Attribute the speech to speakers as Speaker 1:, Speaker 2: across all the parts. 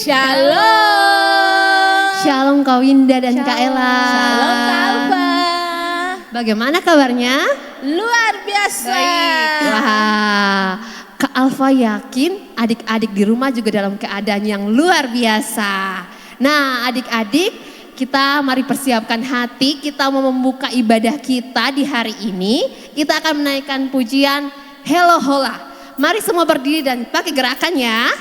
Speaker 1: Shalom.
Speaker 2: Shalom Kak Winda dan Kak Ella.
Speaker 1: Shalom Kak Alfa.
Speaker 2: Bagaimana kabarnya?
Speaker 1: Luar biasa.
Speaker 2: Baik. Wah, Kak Alfa yakin adik-adik di rumah juga dalam keadaan yang luar biasa. Nah, adik-adik, kita mari persiapkan hati, kita mau membuka ibadah kita di hari ini. Kita akan menaikkan pujian Hello Hola. Mari semua berdiri dan pakai gerakan ya.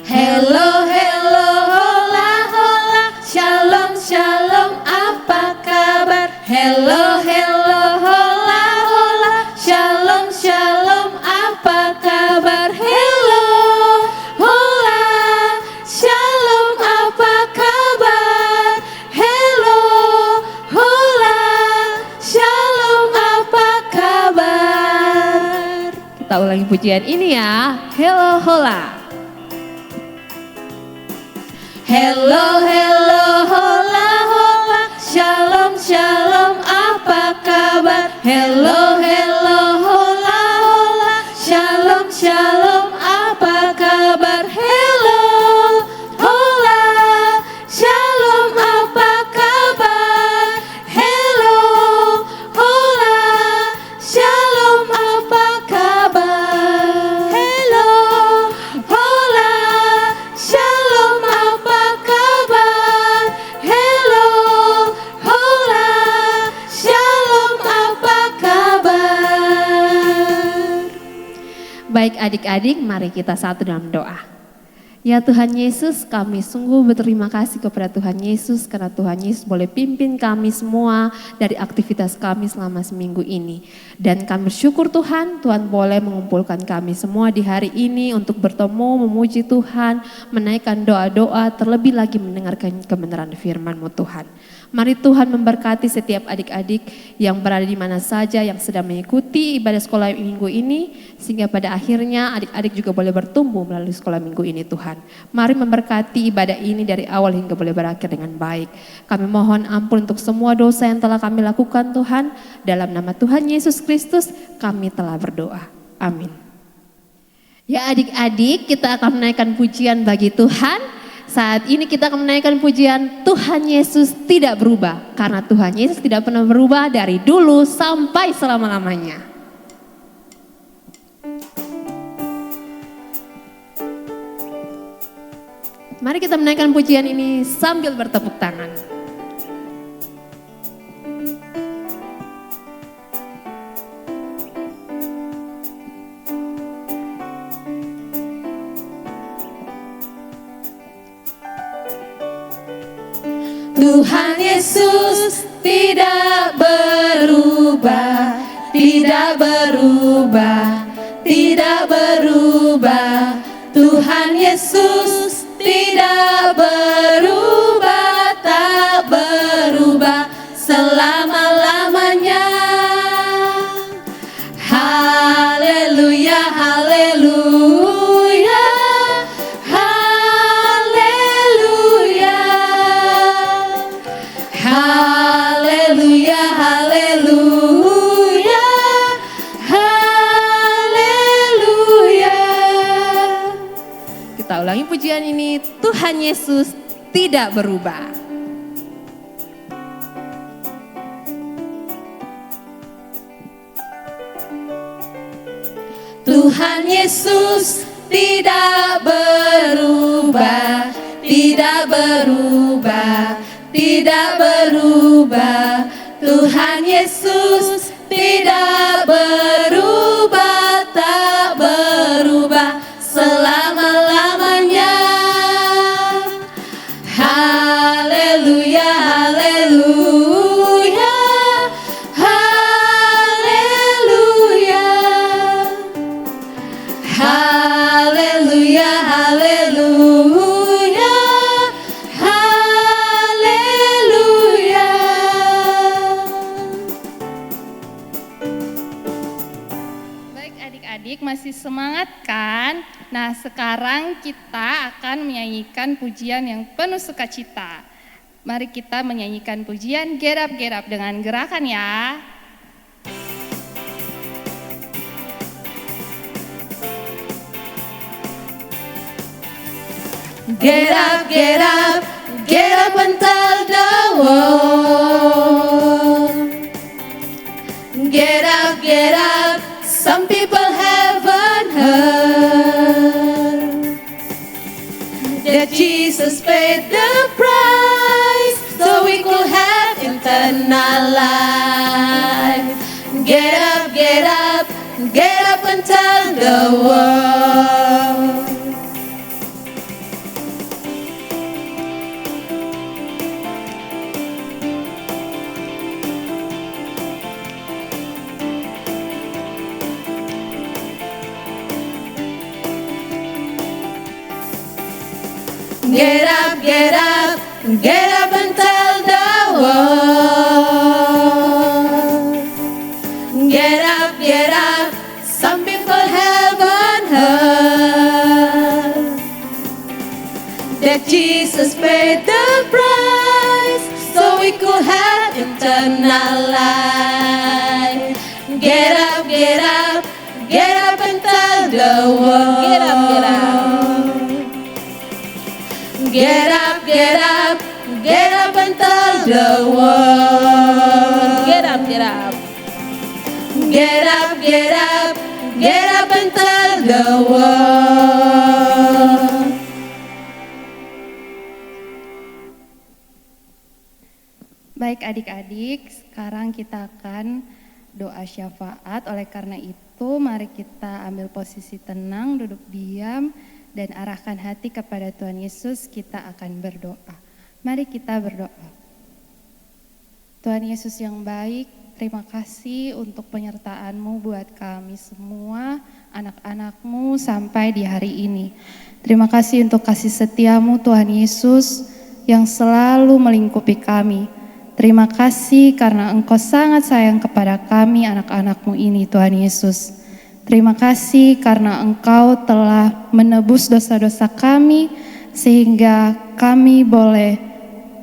Speaker 1: Hello, hello, hola, hola. Shalom, shalom, apa kabar? Hello, hello, hola, hola. Shalom, shalom, apa kabar? Hello, hola. Shalom, apa kabar? Hello, hola. Shalom, apa kabar?
Speaker 2: Kita ulangi pujian ini ya. Hello Hola.
Speaker 1: Hello, hello, hola, hola. Shalom, shalom, apa kabar? Hello, hello, hola, hola. Shalom, shalom, apa kabar? Hello, hola. Shalom, apa kabar? Hello, hola. Shalom, apa kabar? Hello, hola. Shalom, apa kabar? Hello, hola. Shalom, apa kabar?
Speaker 2: Baik adik-adik, mari kita satu dalam doa. Ya Tuhan Yesus, kami sungguh berterima kasih kepada Tuhan Yesus karena Tuhan Yesus boleh pimpin kami semua dari aktivitas kami selama seminggu ini. Dan kami bersyukur Tuhan, Tuhan boleh mengumpulkan kami semua di hari ini untuk bertemu, memuji Tuhan, menaikkan doa-doa, terlebih lagi mendengarkan kebenaran firman-Mu Tuhan. Mari Tuhan memberkati setiap adik-adik yang berada di mana saja yang sedang mengikuti ibadah sekolah minggu ini. Sehingga pada akhirnya adik-adik juga boleh bertumbuh melalui sekolah minggu ini Tuhan. Mari memberkati ibadah ini dari awal hingga boleh berakhir dengan baik. Kami mohon ampun untuk semua dosa yang telah kami lakukan Tuhan. Dalam nama Tuhan Yesus Kristus kami telah berdoa. Amin. Ya adik-adik, kita akan menaikkan pujian bagi Tuhan. Saat ini kita akan menaikkan pujian Tuhan Yesus tidak berubah. Karena Tuhan Yesus tidak pernah berubah dari dulu sampai selama-lamanya. Mari kita menaikkan pujian ini sambil bertepuk tangan.
Speaker 1: Tuhan Yesus tidak berubah, tidak berubah, tidak berubah. Tuhan Yesus tidak berubah, tak berubah selama-lamanya. Haleluya, haleluya, haleluya, haleluya, haleluya, haleluya.
Speaker 2: Kita ulangi pujian ini, Tuhan Yesus tidak berubah.
Speaker 1: Tuhan Yesus tidak berubah, tidak berubah, tidak berubah. Tuhan Yesus tidak berubah, tak berubah selama-lamanya. Haleluya, haleluya, haleluya, haleluya, haleluya, haleluya.
Speaker 3: adik-adik masih semangat kan? Nah, sekarang kita akan menyanyikan pujian yang penuh sukacita. Mari kita menyanyikan pujian Get Up Get Up dengan gerakan ya.
Speaker 1: Get up, get up, get up and tell the world. Get up, some people haven't heard that Jesus paid the price so we could have eternal life. Get up, get up, get up and tell the world. Get up, get up, get up and tell the world. Get up, some people haven't heard that Jesus paid the price so we could have eternal life. Get up, get up, get up and tell the world. Get up, get up. Get up, get up, get up and tell the world. Get up, get up. Get up, get up, get up and tell the world.
Speaker 3: Baik adik-adik, sekarang kita akan doa syafaat. Oleh karena itu, mari kita ambil posisi tenang, duduk diam, dan arahkan hati kepada Tuhan Yesus. Kita akan berdoa. Mari kita berdoa. Tuhan Yesus yang baik, terima kasih untuk penyertaan-Mu buat kami semua, anak-anak-Mu sampai di hari ini. Terima kasih untuk kasih setia-Mu Tuhan Yesus yang selalu melingkupi kami. Terima kasih karena Engkau sangat sayang kepada kami anak-anak-Mu ini Tuhan Yesus. Terima kasih karena Engkau telah menebus dosa-dosa kami sehingga kami boleh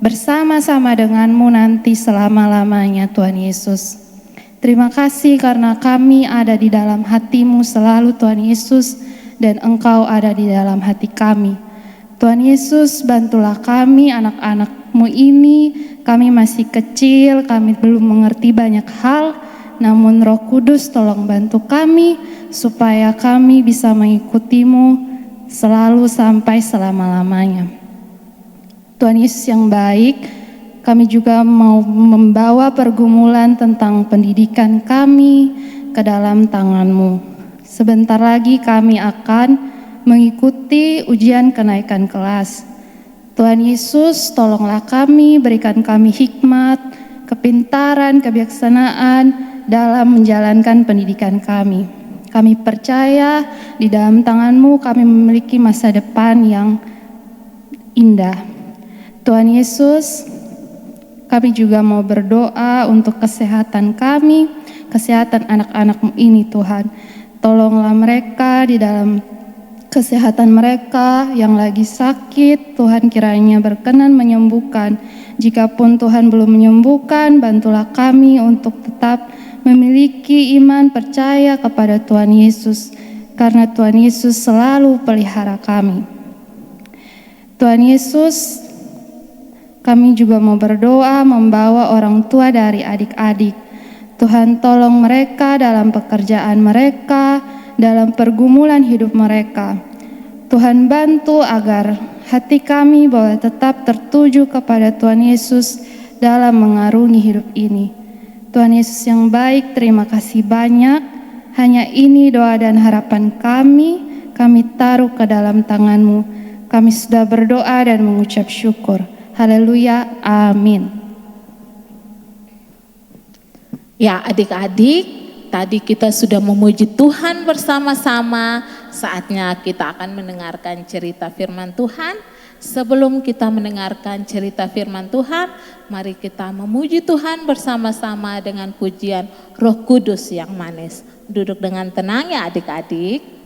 Speaker 3: bersama-sama dengan-Mu nanti selama-lamanya Tuhan Yesus. Terima kasih karena kami ada di dalam hati-Mu selalu Tuhan Yesus dan Engkau ada di dalam hati kami. Tuhan Yesus, bantulah kami anak-anak-Mu ini, kami masih kecil, kami belum mengerti banyak hal. Namun Roh Kudus tolong bantu kami supaya kami bisa mengikuti-Mu selalu sampai selama-lamanya. Tuhan Yesus yang baik, kami juga mau membawa pergumulan tentang pendidikan kami ke dalam tangan-Mu. Sebentar lagi kami akan mengikuti ujian kenaikan kelas. Tuhan Yesus, tolonglah kami, berikan kami hikmat, kepintaran, kebijaksanaan dalam menjalankan pendidikan kami. Kami percaya di dalam tangan-Mu kami memiliki masa depan yang indah. Tuhan Yesus, kami juga mau berdoa untuk kesehatan kami, kesehatan anak-anak-Mu ini Tuhan. Tolonglah mereka di dalam kesehatan mereka yang lagi sakit, Tuhan kiranya berkenan menyembuhkan. Jikapun Tuhan belum menyembuhkan, bantulah kami untuk tetap memiliki iman percaya kepada Tuhan Yesus, karena Tuhan Yesus selalu pelihara kami. Tuhan Yesus, kami juga mau berdoa membawa orang tua dari adik-adik. Tuhan tolong mereka dalam pekerjaan mereka, dalam pergumulan hidup mereka. Tuhan bantu agar hati kami boleh tetap tertuju kepada Tuhan Yesus dalam mengarungi hidup ini. Tuhan Yesus yang baik, terima kasih banyak. Hanya ini doa dan harapan kami taruh ke dalam tangan-Mu. Kami sudah berdoa dan mengucap syukur. Haleluya, amin.
Speaker 4: Ya adik-adik, tadi kita sudah memuji Tuhan bersama-sama. Saatnya kita akan mendengarkan cerita firman Tuhan. Sebelum kita mendengarkan cerita firman Tuhan, mari kita memuji Tuhan bersama-sama dengan pujian Roh Kudus yang manis. Duduk dengan tenang ya adik-adik.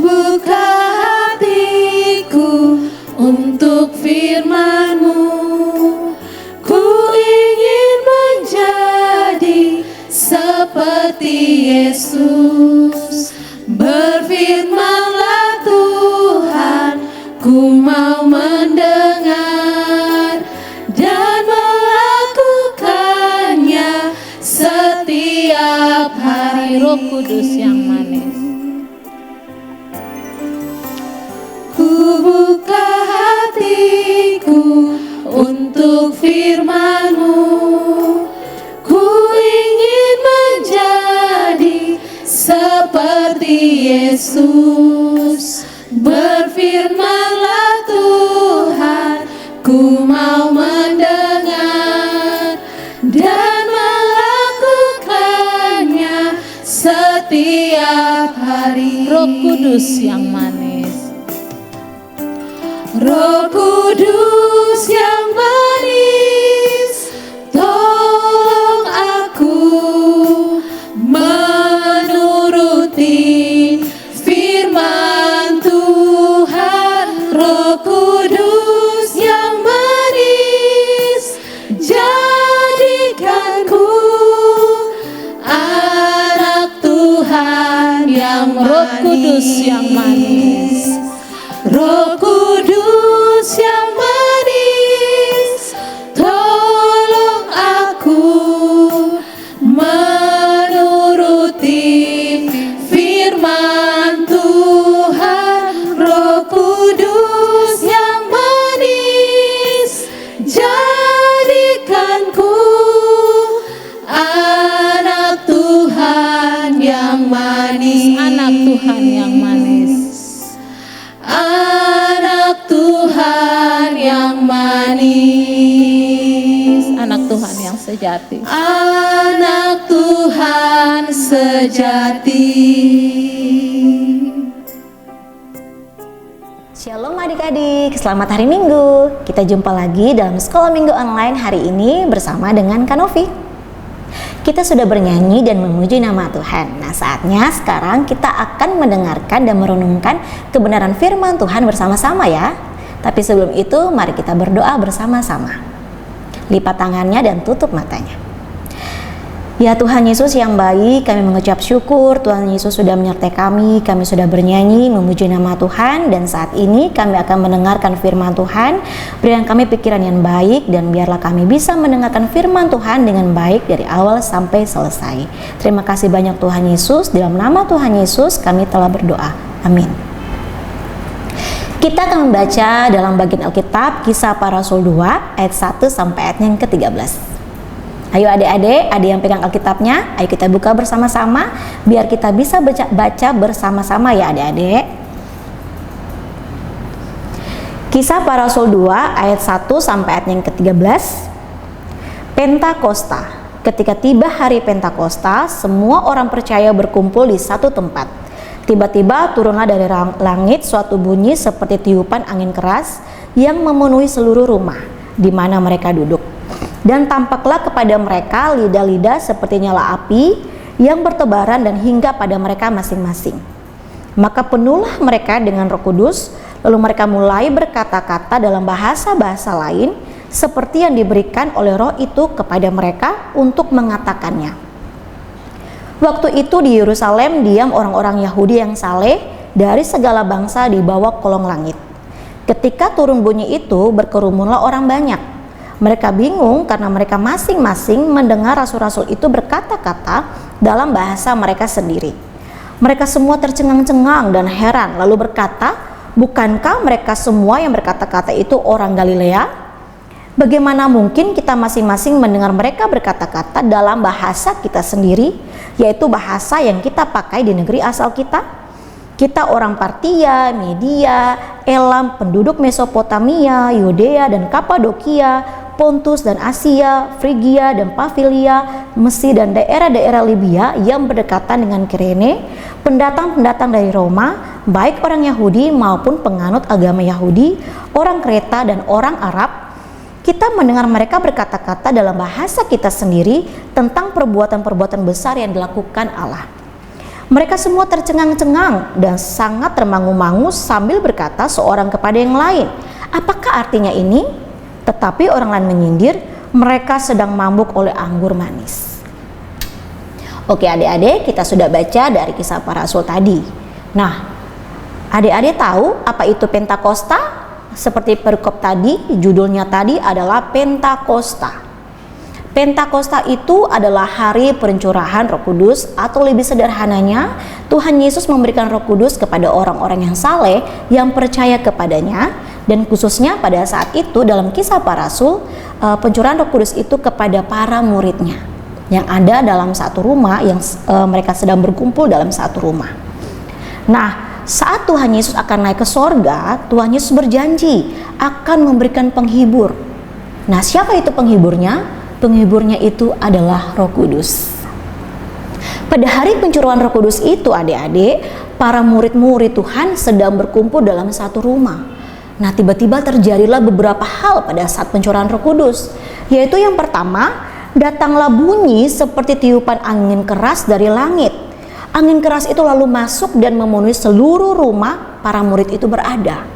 Speaker 1: Buka hatiku untuk firman-Mu, ku ingin menjadi seperti Yesus. Berfirmanlah Tuhan, ku mau mendengar dan melakukannya setiap hari.
Speaker 4: Roh Kudus yang manis.
Speaker 1: Ku buka hatiku untuk firman-Mu, ku ingin menjadi seperti Yesus. Berfirmanlah Tuhan, ku mau mendengar dan melakukannya setiap hari.
Speaker 4: Roh Kudus yang manis.
Speaker 1: Roh Kudus yang manis, tolong aku menuruti firman Tuhan. Roh Kudus yang manis, jadikanku anak Tuhan yang manis.
Speaker 4: Roh Kudus yang manis.
Speaker 1: Roh Kudus yang manis, tolong aku menuruti firman Tuhan. Roh Kudus yang manis, jadikanku anak Tuhan yang manis.
Speaker 4: Anak Tuhan yang manis.
Speaker 1: Anak Tuhan yang manis.
Speaker 4: Anak Tuhan yang sejati.
Speaker 1: Anak Tuhan sejati.
Speaker 5: Shalom adik-adik, selamat hari Minggu. Kita jumpa lagi dalam Sekolah Minggu Online hari ini bersama dengan Kanovi. Kita sudah bernyanyi dan memuji nama Tuhan. Nah, saatnya sekarang kita akan mendengarkan dan merenungkan kebenaran firman Tuhan bersama-sama ya. Tapi sebelum itu, mari kita berdoa bersama-sama. Lipat tangannya dan tutup matanya. Ya Tuhan Yesus yang baik, kami mengucap syukur Tuhan Yesus sudah menyertai kami sudah bernyanyi, memuji nama Tuhan, dan saat ini kami akan mendengarkan firman Tuhan. Berikan kami pikiran yang baik, dan biarlah kami bisa mendengarkan firman Tuhan dengan baik dari awal sampai selesai. Terima kasih banyak Tuhan Yesus, dalam nama Tuhan Yesus kami telah berdoa, amin. Kita akan membaca dalam bagian Alkitab Kisah Para Rasul 2 ayat 1 sampai ayat yang ke-13. Ayo adik-adik, ada yang pegang Alkitabnya, ayo kita buka bersama-sama biar kita bisa baca bersama-sama ya adik-adik. Kisah Para Rasul 2 ayat 1 sampai ayat yang ke-13. Pentakosta. Ketika tiba hari Pentakosta, semua orang percaya berkumpul di satu tempat. Tiba-tiba turunlah dari langit suatu bunyi seperti tiupan angin keras yang memenuhi seluruh rumah di mana mereka duduk. Dan tampaklah kepada mereka lidah-lidah seperti nyala api yang bertebaran dan hingga pada mereka masing-masing. Maka penuhlah mereka dengan Roh Kudus, lalu mereka mulai berkata-kata dalam bahasa-bahasa lain seperti yang diberikan oleh Roh itu kepada mereka untuk mengatakannya. Waktu itu di Yerusalem diam orang-orang Yahudi yang saleh dari segala bangsa di bawah kolong langit. Ketika turun bunyi itu, berkerumunlah orang banyak. Mereka bingung karena mereka masing-masing mendengar rasul-rasul itu berkata-kata dalam bahasa mereka sendiri. Mereka semua tercengang-cengang dan heran, lalu berkata, "Bukankah mereka semua yang berkata-kata itu orang Galilea? Bagaimana mungkin kita masing-masing mendengar mereka berkata-kata dalam bahasa kita sendiri, yaitu bahasa yang kita pakai di negeri asal kita?" Kita orang Partia, Media, Elam, penduduk Mesopotamia, Yudea dan Kapadokia, Pontus dan Asia, Frigia dan Pafilia, Mesir dan daerah-daerah Libya yang berdekatan dengan Kirene, pendatang-pendatang dari Roma, baik orang Yahudi maupun penganut agama Yahudi, orang Kreta dan orang Arab. Kita mendengar mereka berkata-kata dalam bahasa kita sendiri tentang perbuatan-perbuatan besar yang dilakukan Allah. Mereka semua tercengang-cengang dan sangat termangu-mangu sambil berkata seorang kepada yang lain, "Apakah artinya ini?" Tetapi orang lain menyindir, "Mereka sedang mabuk oleh anggur manis." Oke adik-adik, kita sudah baca dari Kisah Para Rasul tadi. Nah, adik-adik tahu apa itu Pentakosta? Seperti perikop tadi, judulnya tadi adalah Pentakosta. Pentakosta itu adalah hari pencurahan Roh Kudus, atau lebih sederhananya, Tuhan Yesus memberikan Roh Kudus kepada orang-orang yang saleh yang percaya kepadanya, dan khususnya pada saat itu dalam Kisah Para Rasul, pencurahan Roh Kudus itu kepada para muridnya yang ada dalam satu rumah, yang mereka sedang berkumpul dalam satu rumah. Nah, saat Tuhan Yesus akan naik ke sorga, Tuhan Yesus berjanji akan memberikan penghibur. Nah, siapa itu penghiburnya? Penghiburnya itu adalah Roh Kudus. Pada hari pencurahan Roh Kudus itu adik-adik, para murid-murid Tuhan sedang berkumpul dalam satu rumah. Nah, tiba-tiba terjadilah beberapa hal pada saat pencurahan Roh Kudus, yaitu yang pertama, datanglah bunyi seperti tiupan angin keras dari langit. Angin keras itu lalu masuk dan memenuhi seluruh rumah para murid itu berada.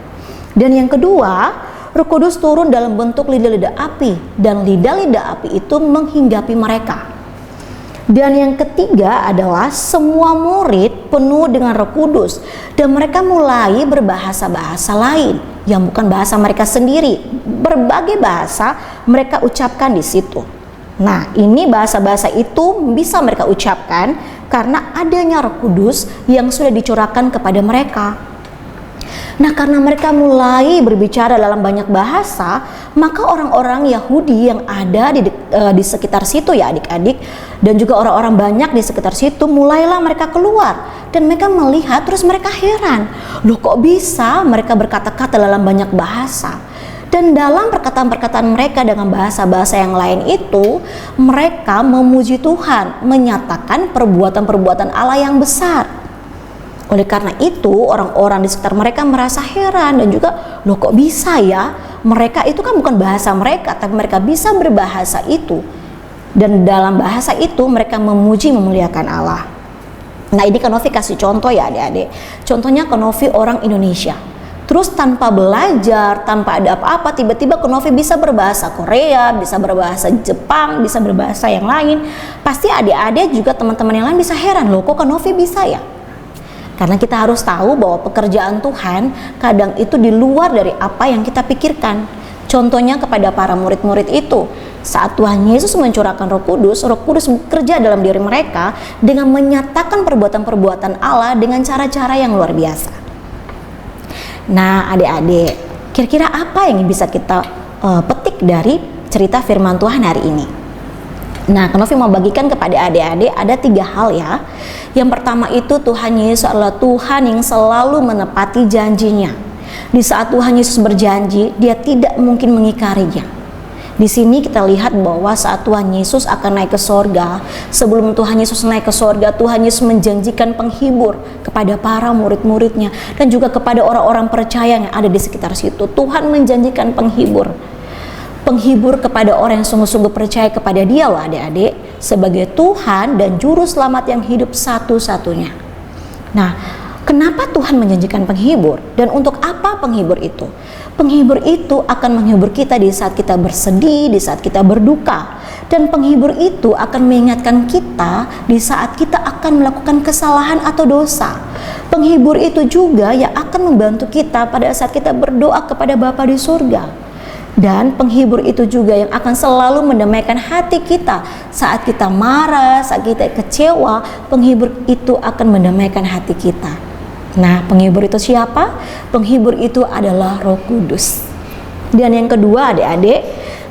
Speaker 5: Dan yang kedua, Roh Kudus turun dalam bentuk lidah-lidah api, dan lidah-lidah api itu menghinggapi mereka. Dan yang ketiga adalah semua murid penuh dengan Roh Kudus, dan mereka mulai berbahasa-bahasa lain yang bukan bahasa mereka sendiri. Berbagai bahasa mereka ucapkan di situ. Nah, ini bahasa-bahasa itu bisa mereka ucapkan karena adanya Roh Kudus yang sudah dicurahkan kepada mereka. Nah, karena mereka mulai berbicara dalam banyak bahasa, maka orang-orang Yahudi yang ada di sekitar situ ya adik-adik, dan juga orang-orang banyak di sekitar situ, mulailah mereka keluar dan mereka melihat, terus mereka heran, loh kok bisa mereka berkata-kata dalam banyak bahasa. Dan dalam perkataan-perkataan mereka dengan bahasa-bahasa yang lain itu, mereka memuji Tuhan, menyatakan perbuatan-perbuatan Allah yang besar. Oleh karena itu, orang-orang di sekitar mereka merasa heran dan juga, loh kok bisa ya? Mereka itu kan bukan bahasa mereka, tapi mereka bisa berbahasa itu. Dan dalam bahasa itu mereka memuji memuliakan Allah. Nah, ini Kanovi kasih contoh ya adik-adik. Contohnya Kanovi orang Indonesia. Terus tanpa belajar, tanpa ada apa-apa, tiba-tiba Kanovi bisa berbahasa Korea, bisa berbahasa Jepang, bisa berbahasa yang lain. Pasti adik-adik juga teman-teman yang lain bisa heran, loh kok Kanovi bisa ya? Karena kita harus tahu bahwa pekerjaan Tuhan kadang itu di luar dari apa yang kita pikirkan. Contohnya kepada para murid-murid itu, saat Tuhan Yesus mencurahkan Roh Kudus bekerja dalam diri mereka dengan menyatakan perbuatan-perbuatan Allah dengan cara-cara yang luar biasa. Nah, adik-adik, kira-kira apa yang bisa kita petik dari cerita firman Tuhan hari ini? Nah, Kanovi mau bagikan kepada adik-adik ada 3 hal ya. Yang pertama itu, Tuhan Yesus adalah Tuhan yang selalu menepati janjinya. Di saat Tuhan Yesus berjanji, Dia tidak mungkin mengingkarinya. Di sini kita lihat bahwa saat Tuhan Yesus akan naik ke sorga, sebelum Tuhan Yesus naik ke sorga, Tuhan Yesus menjanjikan penghibur kepada para murid-muridnya dan juga kepada orang-orang percaya yang ada di sekitar situ. Tuhan menjanjikan penghibur kepada orang yang sungguh-sungguh percaya kepada Dia loh adik-adik, sebagai Tuhan dan Juru Selamat yang hidup satu-satunya. Nah, kenapa Tuhan menjanjikan penghibur? Dan untuk apa penghibur itu? Penghibur itu akan menghibur kita di saat kita bersedih, di saat kita berduka. Dan penghibur itu akan mengingatkan kita di saat kita akan melakukan kesalahan atau dosa. Penghibur itu juga yang akan membantu kita pada saat kita berdoa kepada Bapa di surga. Dan penghibur itu juga yang akan selalu mendamaikan hati kita saat kita marah, saat kita kecewa. Penghibur itu akan mendamaikan hati kita. Nah, penghibur itu siapa? Penghibur itu adalah Roh Kudus. Dan yang kedua adik-adik,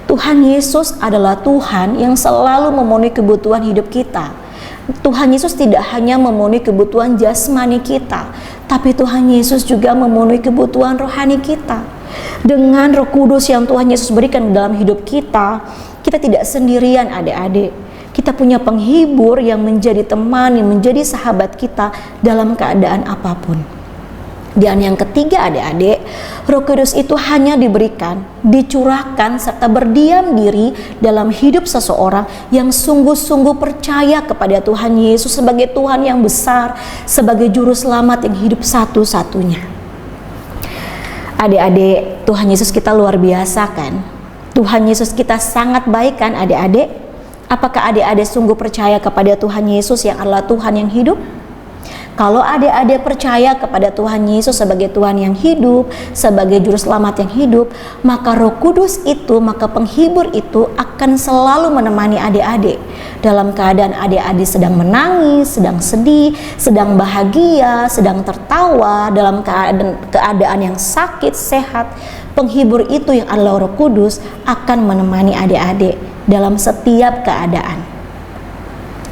Speaker 5: Tuhan Yesus adalah Tuhan yang selalu memenuhi kebutuhan hidup kita. Tuhan Yesus tidak hanya memenuhi kebutuhan jasmani kita, tapi Tuhan Yesus juga memenuhi kebutuhan rohani kita. Dengan Roh Kudus yang Tuhan Yesus berikan dalam hidup kita, kita tidak sendirian adik-adik. Kita punya penghibur yang menjadi teman, yang menjadi sahabat kita dalam keadaan apapun. Dan yang ketiga adik-adik, Roh Kudus itu hanya diberikan, dicurahkan serta berdiam diri dalam hidup seseorang yang sungguh-sungguh percaya kepada Tuhan Yesus sebagai Tuhan yang besar, sebagai juru selamat yang hidup satu-satunya. Adik-adik, Tuhan Yesus kita luar biasa kan? Tuhan Yesus kita sangat baik kan adik-adik? Apakah adik-adik sungguh percaya kepada Tuhan Yesus yang adalah Tuhan yang hidup? Kalau adik-adik percaya kepada Tuhan Yesus sebagai Tuhan yang hidup, sebagai juru selamat yang hidup, maka Roh Kudus itu, maka penghibur itu akan selalu menemani adik-adik dalam keadaan adik-adik sedang menangis, sedang sedih, sedang bahagia, sedang tertawa, dalam keadaan yang sakit, sehat. Penghibur itu yang adalah Roh Kudus akan menemani adik-adik dalam setiap keadaan.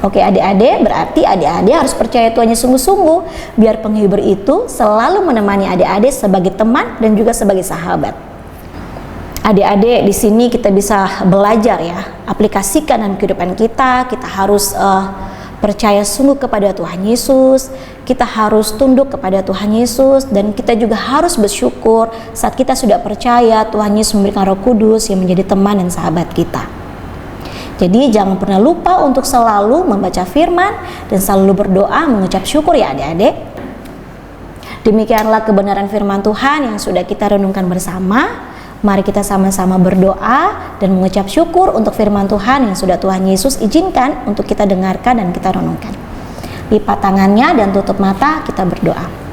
Speaker 5: Oke adik-adik, berarti adik-adik harus percaya Tuhan Yesus sungguh-sungguh biar penghibur itu selalu menemani adik-adik sebagai teman dan juga sebagai sahabat. Adik-adik, di sini kita bisa belajar ya, aplikasikan dalam kehidupan kita. Kita harus percaya sungguh kepada Tuhan Yesus, kita harus tunduk kepada Tuhan Yesus, dan kita juga harus bersyukur saat kita sudah percaya Tuhan Yesus memberikan Roh Kudus yang menjadi teman dan sahabat kita. Jadi jangan pernah lupa untuk selalu membaca firman dan selalu berdoa mengucap syukur ya adik-adik. Demikianlah kebenaran firman Tuhan yang sudah kita renungkan bersama. Mari kita sama-sama berdoa dan mengucap syukur untuk firman Tuhan yang sudah Tuhan Yesus izinkan untuk kita dengarkan dan kita renungkan. Lipat tangannya dan tutup mata, kita berdoa.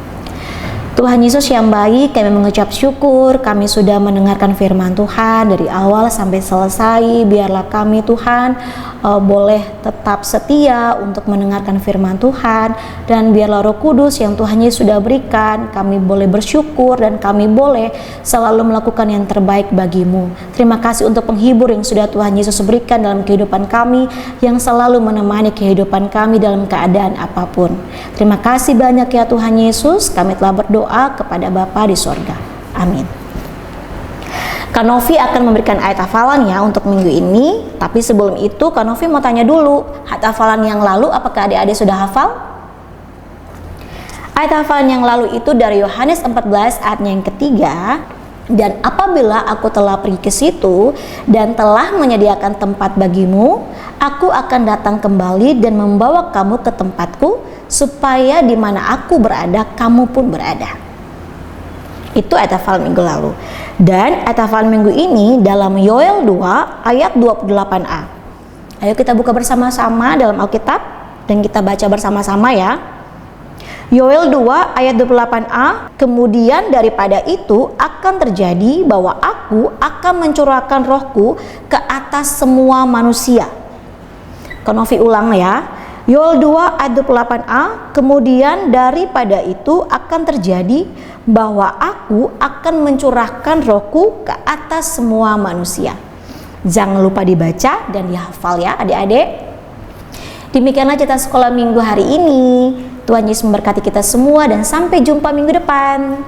Speaker 5: Tuhan Yesus yang baik, kami mengucap syukur kami sudah mendengarkan firman Tuhan dari awal sampai selesai. Biarlah kami Tuhan boleh tetap setia untuk mendengarkan firman Tuhan, dan biarlah Roh Kudus yang Tuhan Yesus sudah berikan kami boleh bersyukur dan kami boleh selalu melakukan yang terbaik bagimu. Terima kasih untuk penghibur yang sudah Tuhan Yesus berikan dalam kehidupan kami, yang selalu menemani kehidupan kami dalam keadaan apapun. Terima kasih banyak ya Tuhan Yesus. Kami telah berdoa kepada Bapa di sorga. Amin. Kak Novi akan memberikan ayat hafalannya untuk minggu ini. Tapi sebelum itu Kak Novi mau tanya dulu, ayat hafalan yang lalu apakah adik-adik sudah hafal? Ayat hafalan yang lalu itu dari Yohanes 14 ayatnya yang ketiga. Dan apabila aku telah pergi ke situ dan telah menyediakan tempat bagimu, aku akan datang kembali dan membawa kamu ke tempatku, supaya di mana aku berada, kamu pun berada. Itu ayat hafalan minggu lalu. Dan ayat hafalan minggu ini dalam Yoel 2 ayat 28a. Ayo kita buka bersama-sama dalam Alkitab dan kita baca bersama-sama ya. Yoel 2 ayat 28a, kemudian daripada itu akan terjadi bahwa aku akan mencurahkan rohku ke atas semua manusia. Konofi ulang ya. Yoel 2 ayat 28a, kemudian daripada itu akan terjadi bahwa aku akan mencurahkan rohku ke atas semua manusia. Jangan lupa dibaca dan dihafal ya adik-adik. Demikianlah cerita sekolah minggu hari ini. Tuhan Yesus memberkati kita semua dan sampai jumpa minggu depan.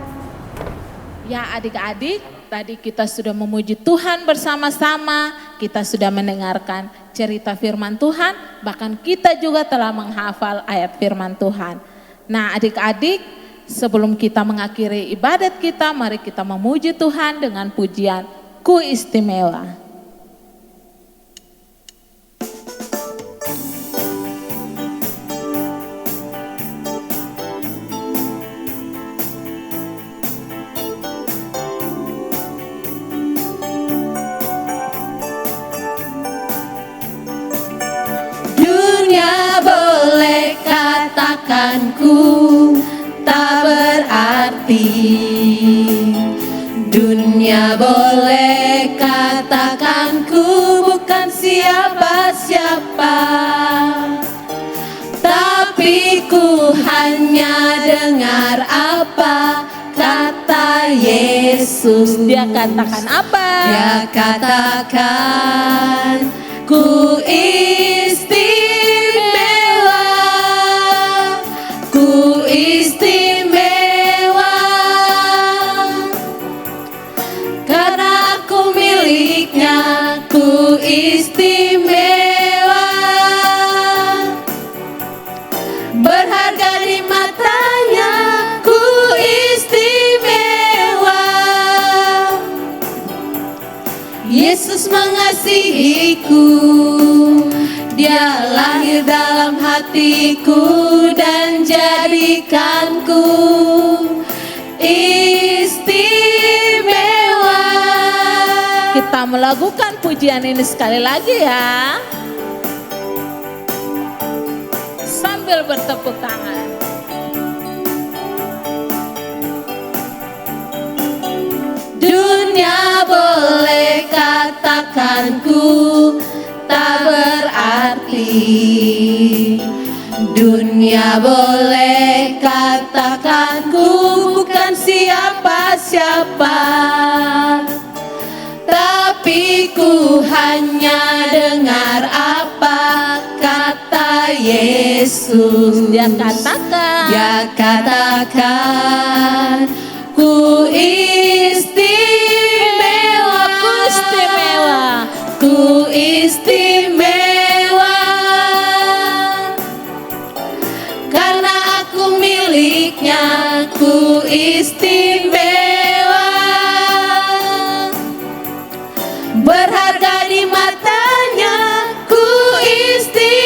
Speaker 4: Ya adik-adik, tadi kita sudah memuji Tuhan bersama-sama, kita sudah mendengarkan cerita firman Tuhan, bahkan kita juga telah menghafal ayat firman Tuhan. Nah adik-adik, sebelum kita mengakhiri ibadat kita, mari kita memuji Tuhan dengan pujian Ku Istimewa.
Speaker 1: Boleh katakan ku tak berarti, dunia boleh katakan ku bukan siapa-siapa, tapi ku hanya dengar apa kata Yesus.
Speaker 4: Dia katakan apa?
Speaker 1: Dia katakan ku istimewa, ku istimewa. hatiku dan jadikanku istimewa.
Speaker 4: Kita melakukan pujian ini sekali lagi ya, sambil bertepuk tangan.
Speaker 1: Dunia boleh katakan ku tak berarti, dunia boleh katakan ku bukan siapa-siapa, tapi ku hanya dengar apa kata Yesus.
Speaker 4: Dia katakan,
Speaker 1: Dia katakan ku istimewa,
Speaker 4: ku istimewa,
Speaker 1: ku istimewa, karena aku miliknya, ku istimewa, berharga di matanya, ku istimewa.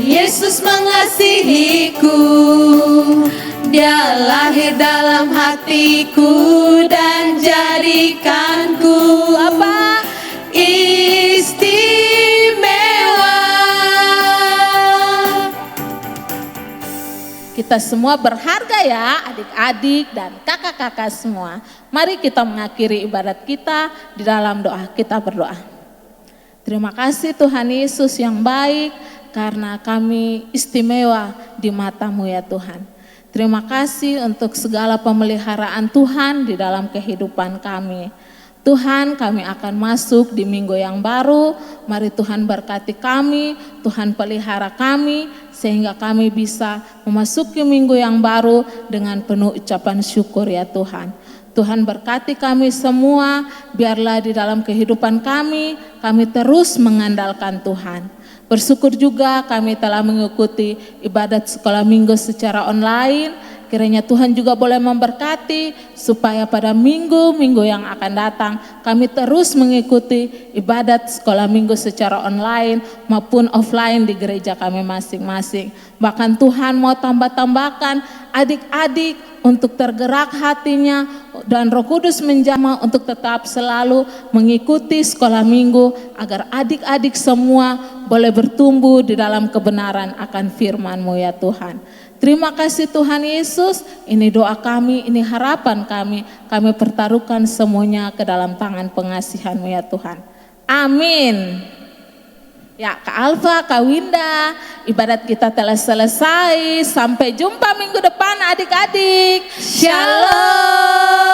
Speaker 1: Yesus mengasihiku, Dia lahir dalam hatiku dan jadikanku apa? Istimewa.
Speaker 4: kita semua berharga ya, adik-adik dan kakak-kakak semua. Mari kita mengakhiri ibadat kita di dalam doa. Kita berdoa. Terima kasih Tuhan Yesus yang baik, karena kami istimewa di mata-Mu ya Tuhan. Terima kasih untuk segala pemeliharaan Tuhan di dalam kehidupan kami. Tuhan, kami akan masuk di minggu yang baru. Mari Tuhan berkati kami, Tuhan pelihara kami, sehingga kami bisa memasuki minggu yang baru dengan penuh ucapan syukur ya Tuhan. Tuhan berkati kami semua, biarlah di dalam kehidupan kami terus mengandalkan Tuhan. Bersyukur juga kami telah mengikuti ibadat sekolah minggu secara online. Kiranya Tuhan juga boleh memberkati supaya pada minggu-minggu yang akan datang kami terus mengikuti ibadat sekolah minggu secara online maupun offline di gereja kami masing-masing. Bahkan Tuhan mau tambah-tambahkan adik-adik untuk tergerak hatinya dan Roh Kudus menjamah untuk tetap selalu mengikuti sekolah minggu agar adik-adik semua boleh bertumbuh di dalam kebenaran akan firman-Mu ya Tuhan. Terima kasih Tuhan Yesus, ini doa kami, ini harapan kami pertaruhkan semuanya ke dalam tangan pengasihan-Mu ya Tuhan. Amin. Ya Kak Alfa, Kak Winda, ibadat kita telah selesai. Sampai jumpa minggu depan adik-adik.
Speaker 1: Shalom.